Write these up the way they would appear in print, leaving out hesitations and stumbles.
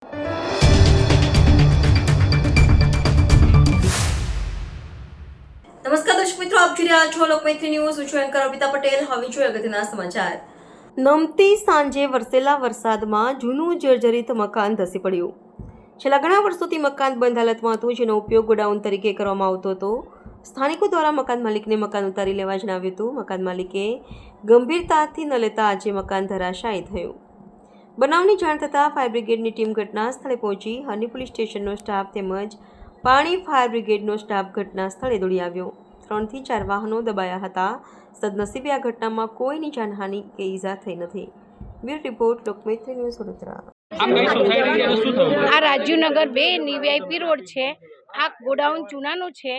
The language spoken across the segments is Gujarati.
નમસ્કાર દર્શક મિત્રો, આપ જોઈ રહ્યા છો લોકમૈત્રી ન્યૂઝ. હું છું એન્કર અર્પિતા પટેલ. હવે જોઈએ અગત્યના સમાચાર. નમતી સાંજે વરસેલા વરસાદમાં જૂનું જર્જરિત મકાન ધસી પડ્યું. છેલ્લા ઘણા વર્ષોથી મકાન બંધ હાલતમાં હતું, જેનો ઉપયોગ ગોડાઉન તરીકે કરવામાં આવતો હતો. સ્થાનિકો દ્વારા મકાન માલિકને મકાન ઉતારી લેવા જણાવ્યું હતું. મકાન માલિકે ગંભીરતાથી ન લેતા આજે મકાન ધરાશાયી થયું. બનાવની જાણ થતાં ફાયર બ્રિગેડની ટીમ ઘટના સ્થળે પહોંચી. હરની પોલીસ સ્ટેશનનો સ્ટાફ તેમજ પાણી ફાયર બ્રિગેડનો સ્ટાફ ઘટના સ્થળે દોડી આવ્યો. 3 થી 4 વાહનો દબાયા હતા. સદનસીબે આ ઘટનામાં કોઈની જાનહાનિ કે ઈજા થઈ નથી. Bureau report, Lokmaitri news, Vadodara. આ રાજીવનગર 2 વીઆઈપી રોડ છે. આ ગોડાઉન ચૂનાનું છે.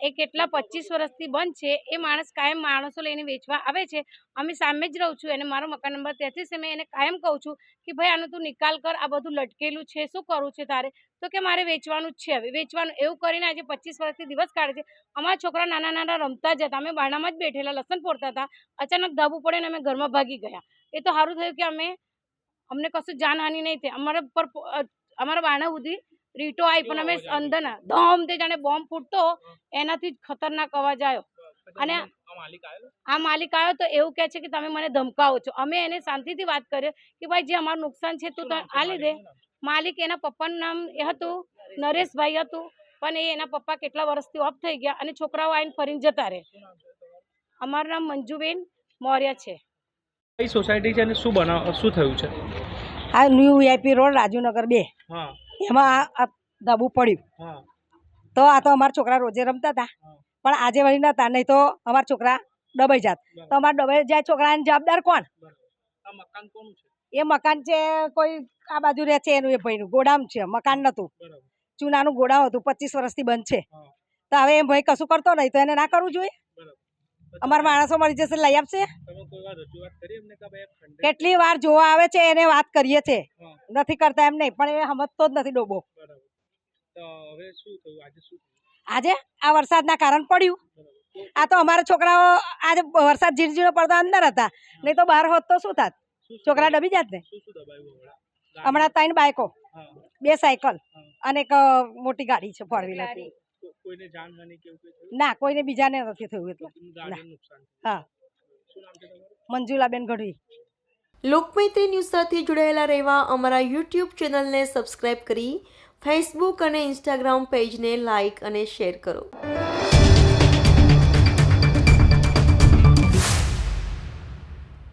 એ કેટલા 25 વર્ષથી બંધ છે. એ માણસ કાયમ માણસો લઈને વેચવા આવે છે. અમે સામે જ રહું છું અને મારો મકાન નંબર 33 છે. મેં એને કાયમ કહું છું કે ભાઈ આનું તું નિકાલ કર, આ બધું લટકેલું છે, શું કરવું છે તારે? તો કે મારે વેચવાનું જ છે. હવે વેચવાનું એવું કરીને આજે 25 વર્ષથી દિવસ કાઢે છે. અમારા છોકરા નાના નાના રમતા જ હતા. અમે બારણામાં જ બેઠેલા લસણ ફોડતા હતા. અચાનક ધાબુ પડે ને અમે ઘરમાં ભાગી ગયા. એ તો સારું થયું કે અમને કશું જાનહાનિ નહીં થઈ. અમારા બારણા સુધી રીટો આવી, પણ અમે અંદરના ધમ તે જાણે બોમ્બ ફૂટતો એનાથી જ ખતરનાક અવાજ આવ્યો. અને આ માલિક આવ્યો તો એવું કહે છે કે તમે મને ધમકાવો છો. અમે એને શાંતિથી વાત કરીએ કે ભાઈ જે અમારું નુકસાન છે તું આ લીધે. માલિક એના પપ્પાનું નામ એ હતું નરેશભાઈ હતું, પણ એના પપ્પા કેટલા વર્ષથી ઓફ થઈ ગયા અને છોકરાઓ આવીને ફરીને જતા રહે. અમારું નામ મંજુબેન મૌર્ય છે. કઈ સોસાયટી છે અને શું થયું છે? આ ન્યૂ વીઆઈપી રોડ રાજીવનગર 2. એમાં આ ધાબુ પડ્યું. તો આ તો અમારા છોકરા રોજે રમતા હતા, પણ આજે વળી નતા, નહીં તો અમારા છોકરા દબાઈ જાત. તો અમારા દબાઈ જાય છોકરાને જવાબદાર કોણ? એ મકાન છે કોઈ આ બાજુ રહે છે એનું, એ ભાઈનું ગોડામ છે. મકાન નતું, ચૂનાનું ગોડામ હતું, 25 વર્ષથી બંધ છે. તો હવે એમ ભાઈ કશું કરતો નહીં તો એને ના કરવું જોઈએ. અમારા માણસો મળી જશે, લઈ આપશે. કેટલી વાર જોવા આવે છે, એને વાત કરીએ છે, નથી કરતા એમ નહીં, પણ એ સમજતો જ નથી ડોબો. આજે આ વરસાદના કારણ પડ્યું. આ તો અમારા છોકરાઓ આજે વરસાદ ઝીણઝીણો પડતો અંદર હતા, નહીં તો બહાર હોત તો શું થાત? છોકરા ડબી જાત ને. હમણાં 3 બાઈકો, 2 સાયકલ અને એક મોટી ગાડી છે, 4 વ્હીલર. ના, કોઈને બીજાને નથી થયું. એટલે હા, મંજુલાબેન ગઢવી. લોકમૈત્રી ન્યૂઝ સાથે જોડાયેલા રહેવા અમારા યુટ્યુબ ચેનલને સબસ્ક્રાઇબ કરી ફેસબુક અને ઇન્સ્ટાગ્રામ પેજને લાઇક અને શેર કરો.